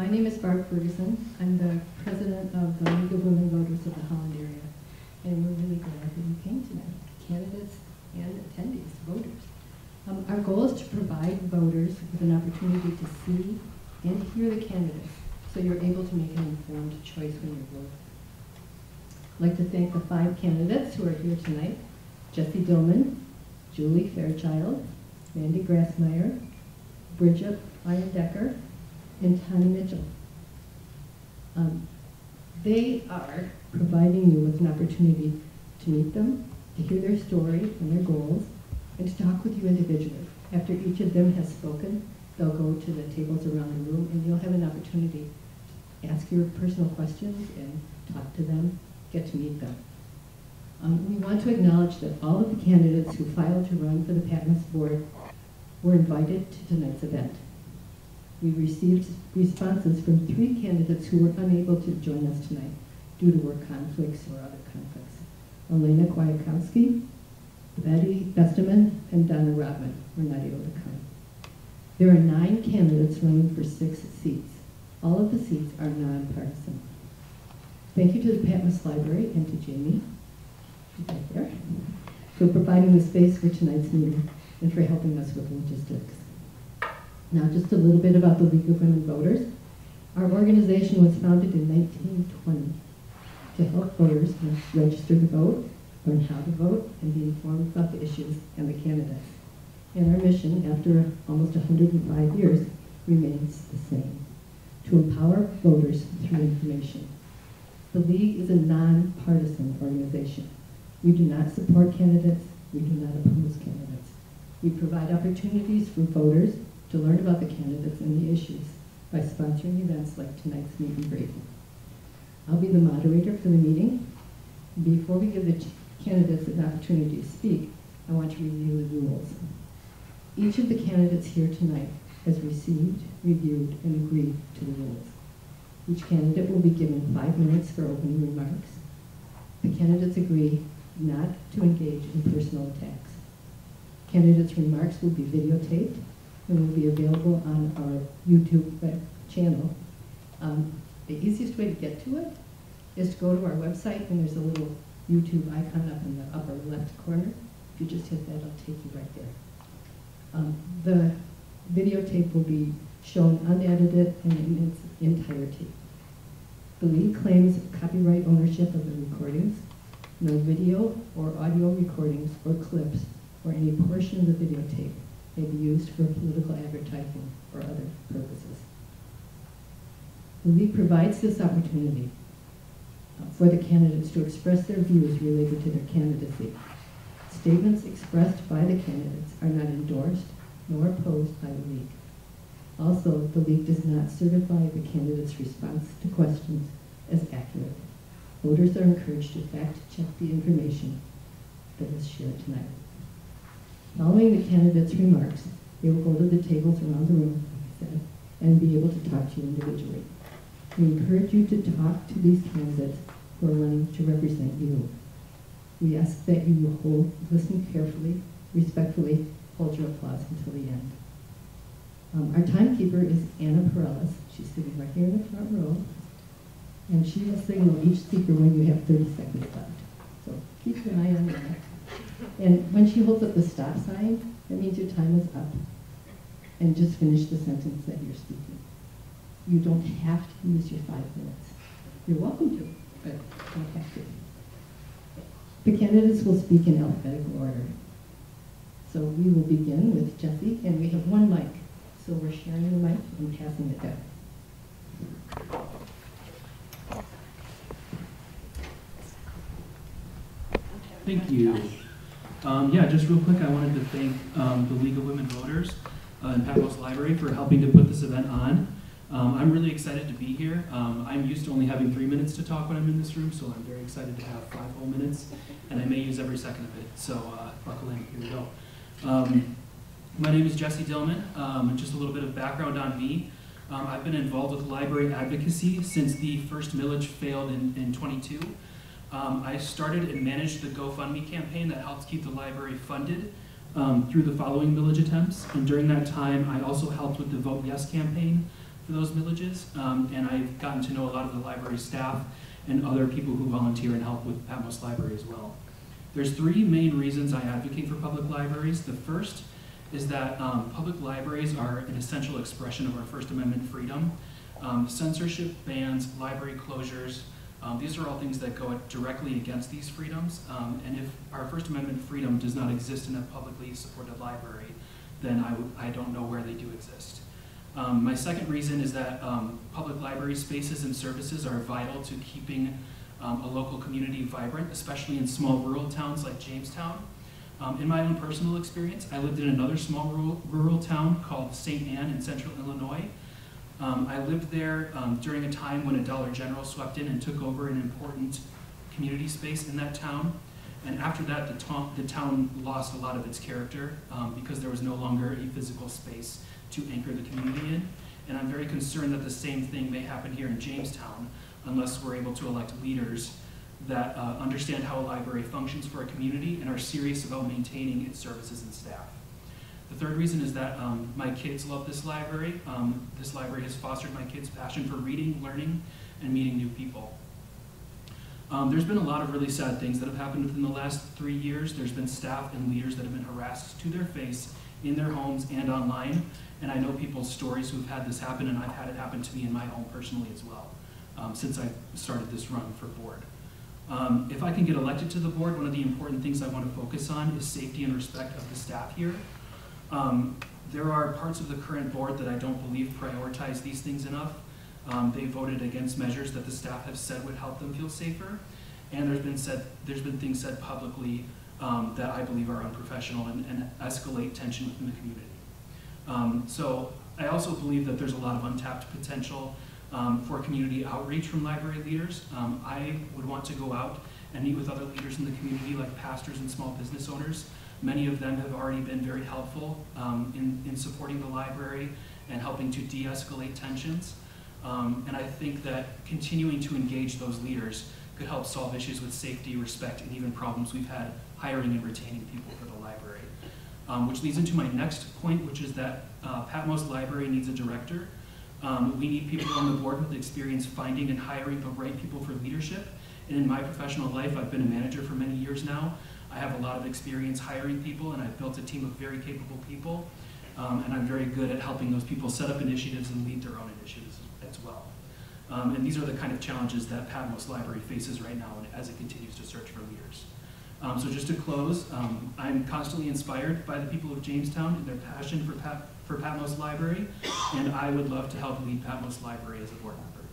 name is Barb Ferguson. I'm the president of the League of Women Voters of the Holland area. And we're really glad that you came tonight, candidates and attendees, voters. Our goal is to provide voters with an opportunity to see and hear the candidates so you're able to make an informed choice when you vote. I'd like to thank the 5 candidates who are here tonight: Jessie Dillman, Julie Fairchild, Mandi Grasmeyer, Bridgette Leyendecker, and Tahnee Mitchell. They are providing you with an opportunity to meet them, to hear their story and their goals, and to talk with you individually. After each of them has spoken, they'll go to the tables around the room and you'll have an opportunity to ask your personal questions and talk to them, get to meet them. We want to acknowledge that all of the candidates who filed to run for the Patmos Board were invited to tonight's event. We received responses from 3 candidates who were unable to join us tonight due to work conflicts or other conflicts: Alaina Kwiatkowski, Besteman, and Donna Rotman were not able to come. There are 9 candidates running for 6 seats. All of the seats are nonpartisan. Thank you to the Patmos Library and to Jamie, right there, for providing the space for tonight's meeting and for helping us with logistics. Now, just a little bit about the League of Women Voters. Our organization was founded in 1920 to help voters register to vote, learn how to vote, and be informed about the issues and the candidates. And our mission, after almost 105 years, remains the same: to empower voters through information. The League is a nonpartisan organization. We do not support candidates. We do not oppose candidates. We provide opportunities for voters to learn about the candidates and the issues by sponsoring events like tonight's meet and greet. I'll be the moderator for the meeting. Before we give the candidates an opportunity to speak, I want to review the rules. Each of the candidates here tonight has received, reviewed, and agreed to the rules. Each candidate will be given 5 minutes for opening remarks. The candidates agree not to engage in personal attacks. Candidates' remarks will be videotaped and will be available on our YouTube channel. The easiest way to get to it is to go to our website, and there's a little YouTube icon up in the upper left corner. If you just hit that, it'll take you right there. The videotape will be shown unedited and in its entirety. The League claims copyright ownership of the recordings. No video or audio recordings or clips or any portion of the videotape may be used for political advertising or other purposes. The League provides this opportunity for the candidates to express their views related to their candidacy. Statements expressed by the candidates are not endorsed nor opposed by the League. Also, the League does not certify the candidate's response to questions as accurate. Voters are encouraged to fact-check the information that is shared tonight. Following the candidates' remarks, they will go to the tables around the room, like I said, and be able to talk to you individually. We encourage you to talk to these candidates who are running to represent you. We ask that you listen carefully, respectfully, hold your applause until the end. Our timekeeper is Anna Perellis. She's sitting right here in the front row, and she will signal each speaker when you have 30 seconds left. So keep an eye on that. And when she holds up the stop sign, that means your time is up. And just finish the sentence that you're speaking. You don't have to use your 5 minutes. You're welcome to, but you don't have to. The candidates will speak in alphabetical order. So we will begin with Jessie, and we have 1 mic. So we're sharing the mic and passing it down. Thank you. Yeah, just real quick, I wanted to thank the League of Women Voters and Patmos Library for helping to put this event on. I'm really excited to be here. I'm used to only having 3 minutes to talk when I'm in this room, so I'm very excited to have 5 whole minutes, and I may use every second of it, so buckle in, here we go. My name is Jessie Dillman. Just a little bit of background on me. I've been involved with library advocacy since the first millage failed in 22. I started and managed the GoFundMe campaign that helps keep the library funded through the following millage attempts. And during that time, I also helped with the Vote Yes campaign for those villages, and I've gotten to know a lot of the library staff and other people who volunteer and help with Patmos Library as well. There's three main reasons I advocate for public libraries. The first is that public libraries are an essential expression of our First Amendment freedom. Censorship, bans, library closures, these are all things that go directly against these freedoms, and if our First Amendment freedom does not exist in a publicly supported library, then I don't know where they do exist. My second reason is that public library spaces and services are vital to keeping a local community vibrant, especially in small rural towns like Jamestown. In my own personal experience, I lived in another small rural town called St. Anne in central Illinois. I lived there during a time when a Dollar General swept in and took over an important community space in that town. And after that, the town lost a lot of its character because there was no longer a physical space to anchor the community in. And I'm very concerned that the same thing may happen here in Jamestown unless we're able to elect leaders that understand how a library functions for a community and are serious about maintaining its services and staff. The third reason is that my kids love this library. This library has fostered my kids' passion for reading, learning, and meeting new people. There's been a lot of really sad things that have happened within the last 3 years. There's been staff and leaders that have been harassed to their face in their homes and online. And I know people's stories who've had this happen, and I've had it happen to me in my home personally as well, since I started this run for board. If I can get elected to the board, one of the important things I want to focus on is safety and respect of the staff here. There are parts of the current board that I don't believe prioritize these things enough. They voted against measures that the staff have said would help them feel safer, and there's been things said publicly that I believe are unprofessional and escalate tension within the community. So I also believe that there's a lot of untapped potential for community outreach from library leaders. I would want to go out and meet with other leaders in the community like pastors and small business owners. Many of them have already been very helpful in supporting the library and helping to de-escalate tensions. And I think that continuing to engage those leaders could help solve issues with safety, respect, and even problems we've had hiring and retaining people for the library. Which leads into my next point, which is that Patmos Library needs a director. We need people on the board with experience finding and hiring the right people for leadership. And in my professional life, I've been a manager for many years now. I have a lot of experience hiring people, and I've built a team of very capable people. And I'm very good at helping those people set up initiatives and lead their own initiatives as well. And these are the kind of challenges that Patmos Library faces right now as it continues to search for leaders. So just to close, I'm constantly inspired by the people of Jamestown and their passion for Patmos Library, and I would love to help lead Patmos Library as a board member.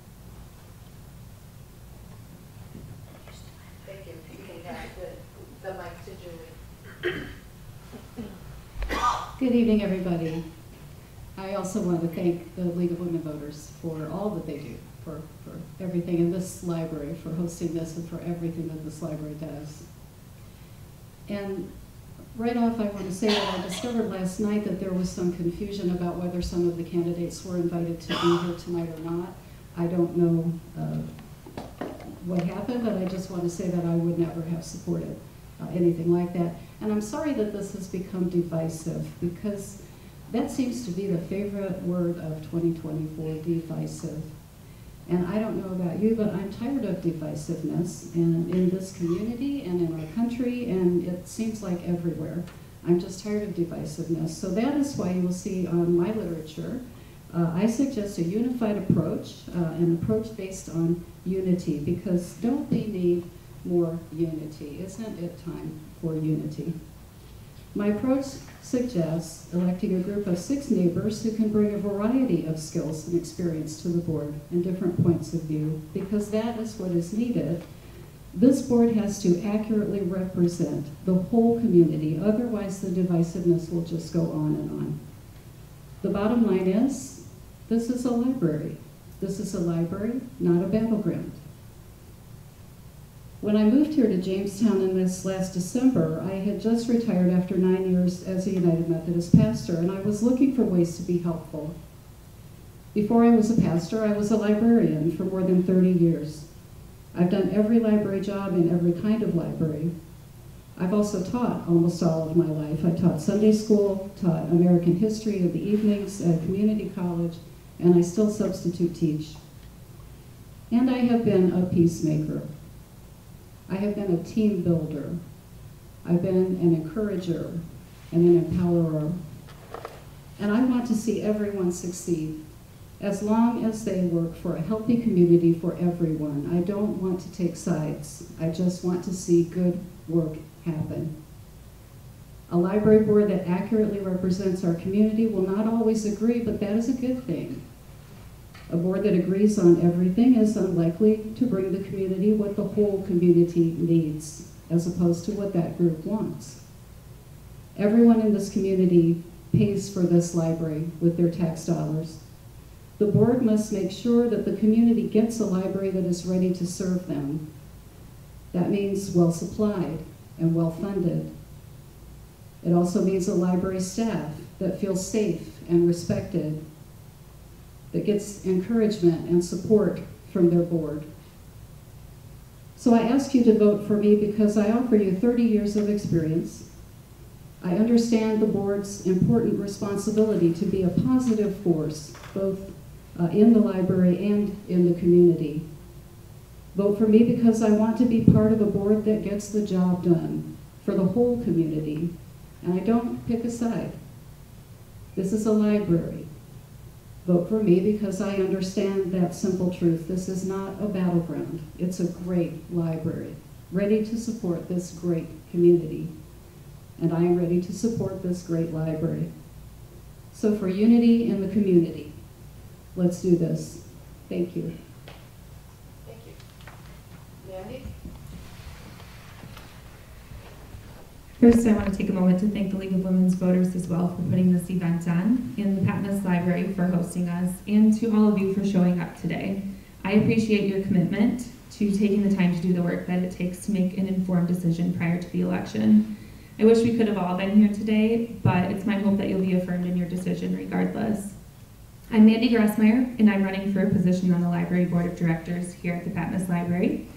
Thank you. You can pass the mic to Julie. Good evening, everybody. I also want to thank the League of Women Voters for all that they do, for everything in this library, for hosting this, and for everything that this library does. And right off, I want to say that I discovered last night that there was some confusion about whether some of the candidates were invited to be here tonight or not. I don't know what happened, but I just want to say that I would never have supported anything like that. And I'm sorry that this has become divisive, because that seems to be the favorite word of 2024, divisive. And I don't know about you, but I'm tired of divisiveness in this community and in our country, and it seems like everywhere. I'm just tired of divisiveness. So that is why you will see on my literature, I suggest a unified approach, an approach based on unity, because don't we need more unity? Isn't it time for unity? My approach suggests electing a group of 6 neighbors who can bring a variety of skills and experience to the board and different points of view, because that is what is needed. This board has to accurately represent the whole community, otherwise the divisiveness will just go on and on. The bottom line is, this is a library. This is a library, not a battleground. When I moved here to Jamestown in this last December, I had just retired after 9 years as a United Methodist pastor, and I was looking for ways to be helpful. Before I was a pastor, I was a librarian for more than 30 years. I've done every library job in every kind of library. I've also taught almost all of my life. I taught Sunday school, taught American history in the evenings at community college, and I still substitute teach. And I have been a peacemaker. I have been a team builder. I've been an encourager and an empowerer. And I want to see everyone succeed, as long as they work for a healthy community for everyone. I don't want to take sides. I just want to see good work happen. A library board that accurately represents our community will not always agree, but that is a good thing. A board that agrees on everything is unlikely to bring the community what the whole community needs, as opposed to what that group wants. Everyone in this community pays for this library with their tax dollars. The board must make sure that the community gets a library that is ready to serve them. That means well-supplied and well-funded. It also means a library staff that feels safe and respected, that gets encouragement and support from their board. So I ask you to vote for me because I offer you 30 years of experience. I understand the board's important responsibility to be a positive force, both in the library and in the community. Vote for me because I want to be part of a board that gets the job done for the whole community, and I don't pick a side. This is a library. Vote for me because I understand that simple truth. This is not a battleground. It's a great library, ready to support this great community. And I am ready to support this great library. So for unity in the community, let's do this. Thank you. Thank you. Mandi? First, I want to take a moment to thank the League of Women's Voters as well for putting this event on, and the Patmos Library for hosting us, and to all of you for showing up today. I appreciate your commitment to taking the time to do the work that it takes to make an informed decision prior to the election. I wish we could have all been here today, but it's my hope that you'll be affirmed in your decision regardless. I'm Mandi Grasmeyer, and I'm running for a position on the Library Board of Directors here at the Patmos Library.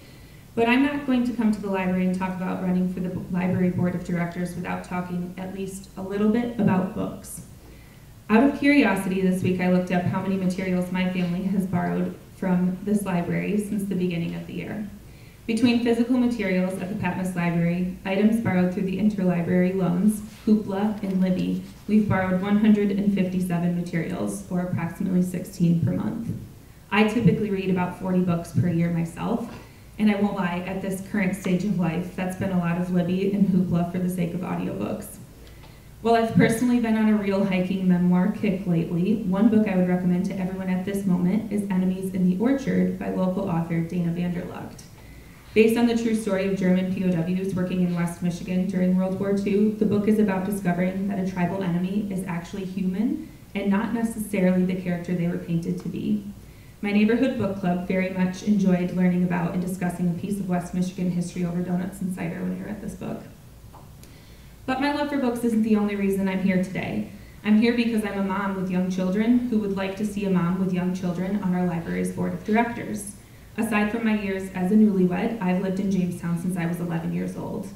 But I'm not going to come to the library and talk about running for the Library Board of Directors without talking at least a little bit about books. Out of curiosity this week, I looked up how many materials my family has borrowed from this library since the beginning of the year. Between physical materials at the Patmos Library, items borrowed through the interlibrary loans, Hoopla, and Libby, we've borrowed 157 materials, or approximately 16 per month. I typically read about 40 books per year myself, and I won't lie, at this current stage of life, that's been a lot of Libby and Hoopla for the sake of audiobooks. While I've personally been on a real hiking memoir kick lately, one book I would recommend to everyone at this moment is Enemies in the Orchard by local author Dana Vanderlucht. Based on the true story of German POWs working in West Michigan during World War II, the book is about discovering that a tribal enemy is actually human and not necessarily the character they were painted to be. My neighborhood book club very much enjoyed learning about and discussing a piece of West Michigan history over donuts and cider when I read this book. But my love for books isn't the only reason I'm here today. I'm here because I'm a mom with young children who would like to see a mom with young children on our library's board of directors. Aside from my years as a newlywed, I've lived in Jamestown since I was 11 years old.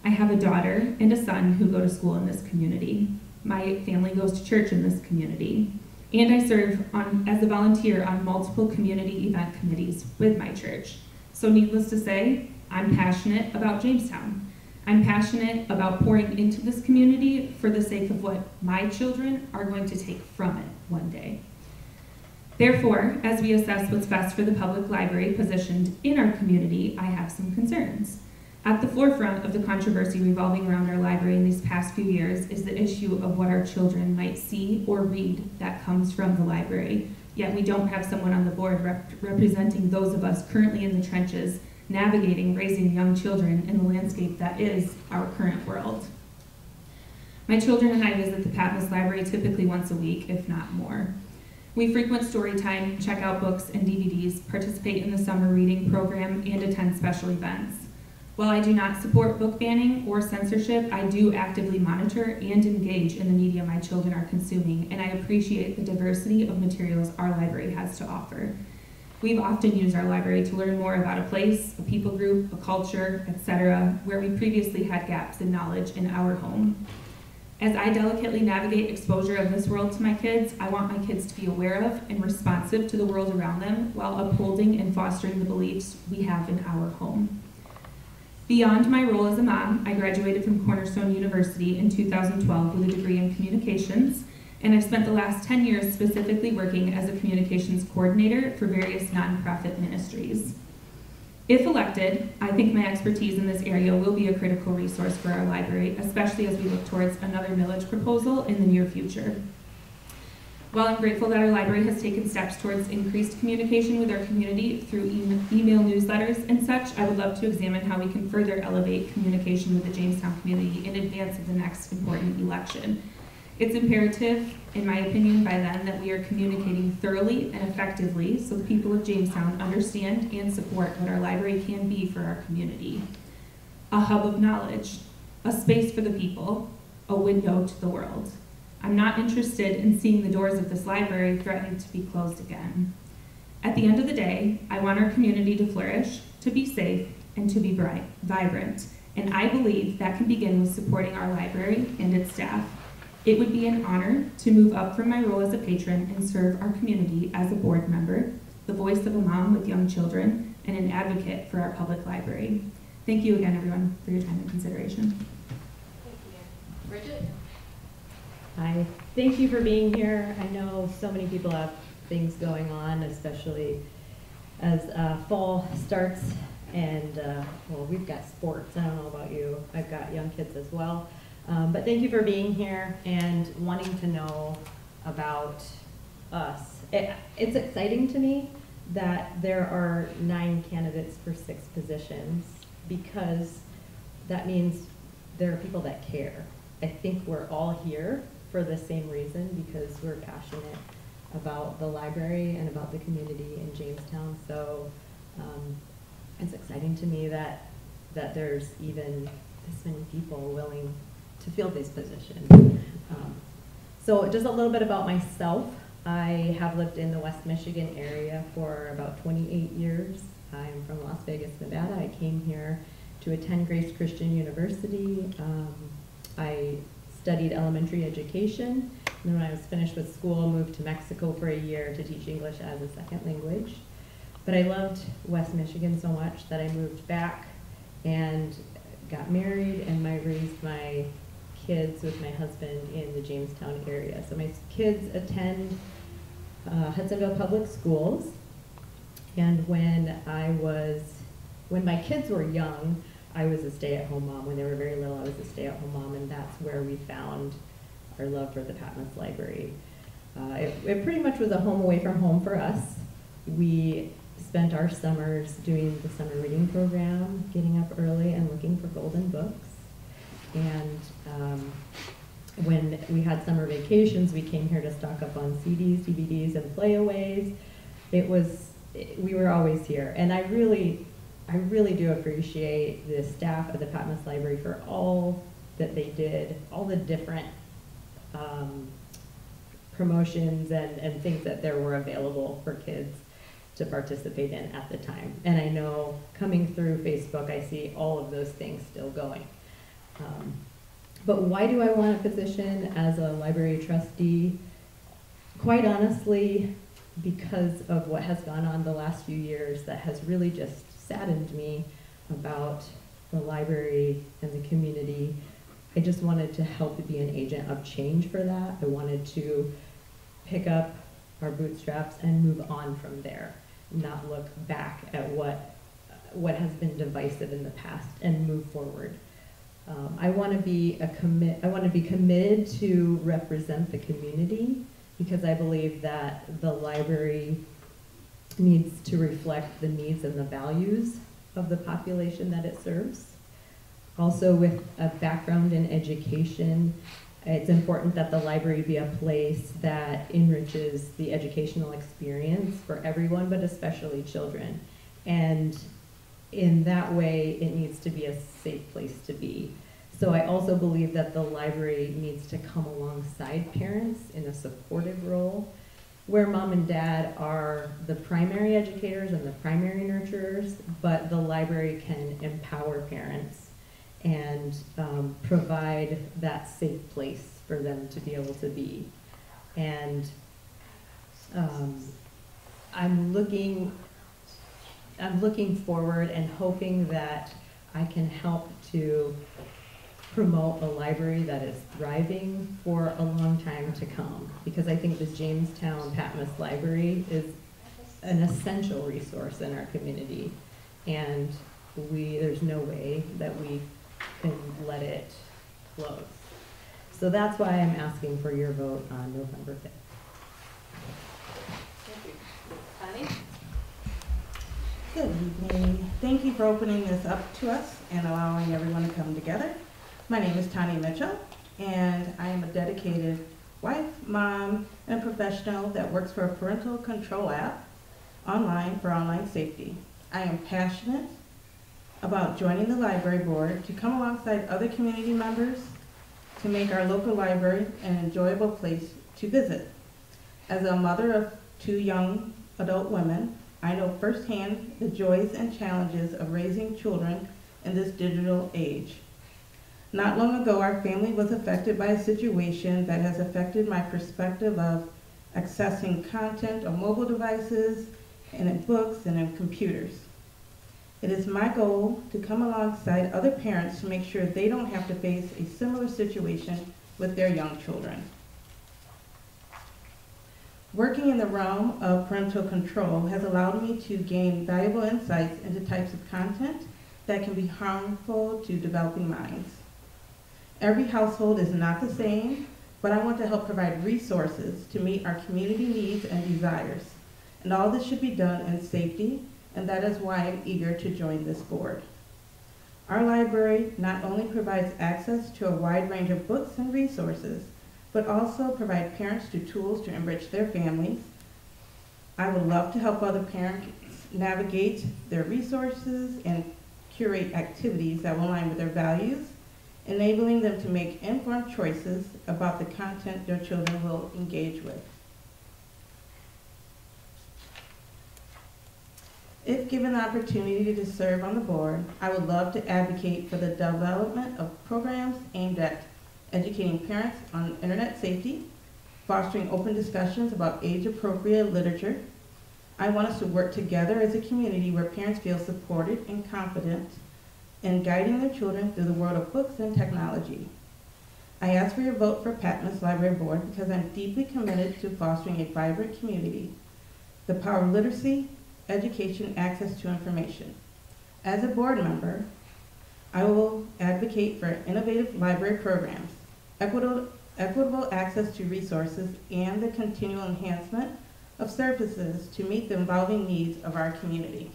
I have a daughter and a son who go to school in this community. My family goes to church in this community. And I serve as a volunteer on multiple community event committees with my church. So needless to say, I'm passionate about Jamestown. I'm passionate about pouring into this community for the sake of what my children are going to take from it one day. Therefore, as we assess what's best for the public library positioned in our community, I have some concerns. At the forefront of the controversy revolving around our library in these past few years is the issue of what our children might see or read that comes from the library, yet we don't have someone on the board representing those of us currently in the trenches, navigating raising young children in the landscape that is our current world. My children and I visit the Patmos Library typically once a week, if not more. We frequent story time, check out books and DVDs, participate in the summer reading program, and attend special events. While I do not support book banning or censorship, I do actively monitor and engage in the media my children are consuming, and I appreciate the diversity of materials our library has to offer. We've often used our library to learn more about a place, a people group, a culture, etc., where we previously had gaps in knowledge in our home. As I delicately navigate exposure of this world to my kids, I want my kids to be aware of and responsive to the world around them while upholding and fostering the beliefs we have in our home. Beyond my role as a mom, I graduated from Cornerstone University in 2012 with a degree in communications, and I've spent the last 10 years specifically working as a communications coordinator for various nonprofit ministries. If elected, I think my expertise in this area will be a critical resource for our library, especially as we look towards another millage proposal in the near future. While I'm grateful that our library has taken steps towards increased communication with our community through email newsletters and such, I would love to examine how we can further elevate communication with the Jamestown community in advance of the next important election. It's imperative, in my opinion, by then that we are communicating thoroughly and effectively so the people of Jamestown understand and support what our library can be for our community. A hub of knowledge, a space for the people, a window to the world. I'm not interested in seeing the doors of this library threatening to be closed again. At the end of the day, I want our community to flourish, to be safe, and to be vibrant. And I believe that can begin with supporting our library and its staff. It would be an honor to move up from my role as a patron and serve our community as a board member, the voice of a mom with young children, and an advocate for our public library. Thank you again, everyone, for your time and consideration. Thank you. Bridgette? Hi, thank you for being here. I know so many people have things going on, especially as fall starts, and well, we've got sports. I don't know about you. I've got young kids as well. But thank you for being here and wanting to know about us. It's exciting to me that there are 9 candidates for 6 positions, because that means there are people that care. I think we're all here for the same reason, because we're passionate about the library and about the community in Jamestown. So it's exciting to me that there's even this many people willing to fill these positions. So just a little bit about myself. I have lived in the West Michigan area for about 28 years. I'm from Las Vegas, Nevada. I came here to attend Grace Christian University. I studied elementary education, and then when I was finished with school, moved to Mexico for a year to teach English as a second language. But I loved West Michigan so much that I moved back and got married, and I raised my kids with my husband in the Jamestown area. So my kids attend Hudsonville Public Schools, and when my kids were young, I was a stay-at-home mom. When they were very little, I was a stay-at-home mom, and that's where we found our love for the Patmos Library. It pretty much was a home away from home for us. We spent our summers doing the summer reading program, getting up early and looking for golden books. And when we had summer vacations, we came here to stock up on CDs, DVDs, and playaways. We were always here. And I really do appreciate the staff of the Patmos Library for all that they did, all the different promotions and things that there were available for kids to participate in at the time. And I know coming through Facebook, I see all of those things still going. But why do I want a position as a library trustee? Quite honestly, because of what has gone on the last few years that has really just saddened me about the library and the community. I just wanted to help be an agent of change for that. I wanted to pick up our bootstraps and move on from there, not look back at what has been divisive in the past and move forward. I want to be committed to represent the community, because I believe that the library needs to reflect the needs and the values of the population that it serves. Also, with a background in education, it's important that the library be a place that enriches the educational experience for everyone, but especially children. And in that way, it needs to be a safe place to be. So I also believe that the library needs to come alongside parents in a supportive role, where mom and dad are the primary educators and the primary nurturers, but the library can empower parents and provide that safe place for them to be able to be. And I'm looking forward and hoping that I can help to promote a library that is thriving for a long time to come, because I think the Jamestown Patmos Library is an essential resource in our community, and there's no way that we can let it close. So that's why I'm asking for your vote on November 5th. Thank you. Tahnee? Good evening. Thank you for opening this up to us and allowing everyone to come together. My name is Tahnee Mitchell, and I am a dedicated wife, mom, and a professional that works for a parental control app online for online safety. I am passionate about joining the library board to come alongside other community members to make our local library an enjoyable place to visit. As a mother of 2 young adult women, I know firsthand the joys and challenges of raising children in this digital age. Not long ago, our family was affected by a situation that has affected my perspective of accessing content on mobile devices and in books and in computers. It is my goal to come alongside other parents to make sure they don't have to face a similar situation with their young children. Working in the realm of parental control has allowed me to gain valuable insights into types of content that can be harmful to developing minds. Every household is not the same, but I want to help provide resources to meet our community needs and desires. And all this should be done in safety, and that is why I'm eager to join this board. Our library not only provides access to a wide range of books and resources, but also provide parents to tools to enrich their families. I would love to help other parents navigate their resources and curate activities that will align with their values, enabling them to make informed choices about the content their children will engage with. If given the opportunity to serve on the board, I would love to advocate for the development of programs aimed at educating parents on internet safety, fostering open discussions about age-appropriate literature. I want us to work together as a community where parents feel supported and confident in guiding their children through the world of books and technology. I ask for your vote for Patmos Library Board because I'm deeply committed to fostering a vibrant community, the power of literacy, education, access to information. As a board member, I will advocate for innovative library programs, equitable access to resources, and the continual enhancement of services to meet the evolving needs of our community.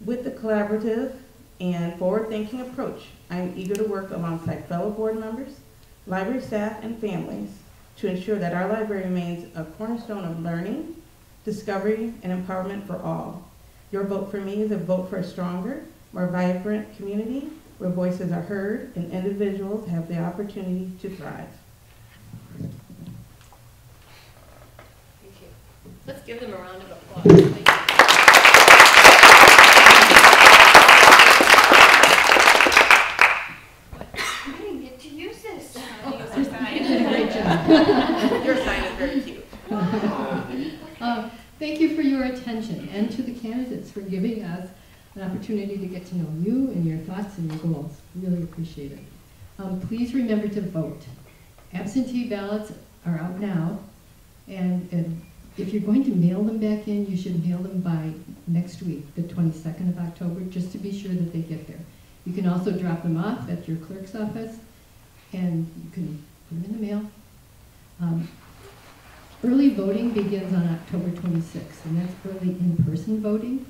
With the collaborative and forward-thinking approach, I am eager to work alongside fellow board members, library staff, and families to ensure that our library remains a cornerstone of learning, discovery, and empowerment for all. Your vote for me is a vote for a stronger, more vibrant community where voices are heard and individuals have the opportunity to thrive. Thank you. Let's give them a round of applause. Thank you. I didn't get to use this. I'll use your sign. Great job. Your sign is very cute. Thank you for your attention, and to the candidates for giving us an opportunity to get to know you and your thoughts and your goals. Really appreciate it. Please remember to vote. Absentee ballots are out now, and if you're going to mail them back in, you should mail them by next week, the 22nd of October, just to be sure that they get there. You can also drop them off at your clerk's office, and you can put them in the mail. Early voting begins on October 26th, and that's early in-person voting.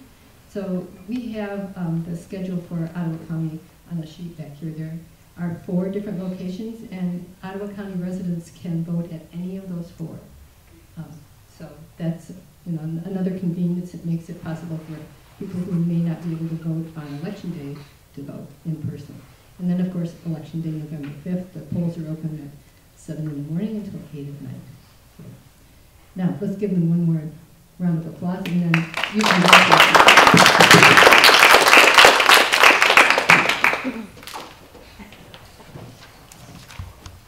So we have the schedule for Ottawa County on the sheet back here. There are 4 different locations, and Ottawa County residents can vote at any of those 4. So that's another convenience that makes it possible for people who may not be able to vote on Election Day to vote in person. And then, of course, Election Day, November 5th, the polls are open at 7 in the morning until 8 at night. So, now, let's give them one more round of applause, and then you can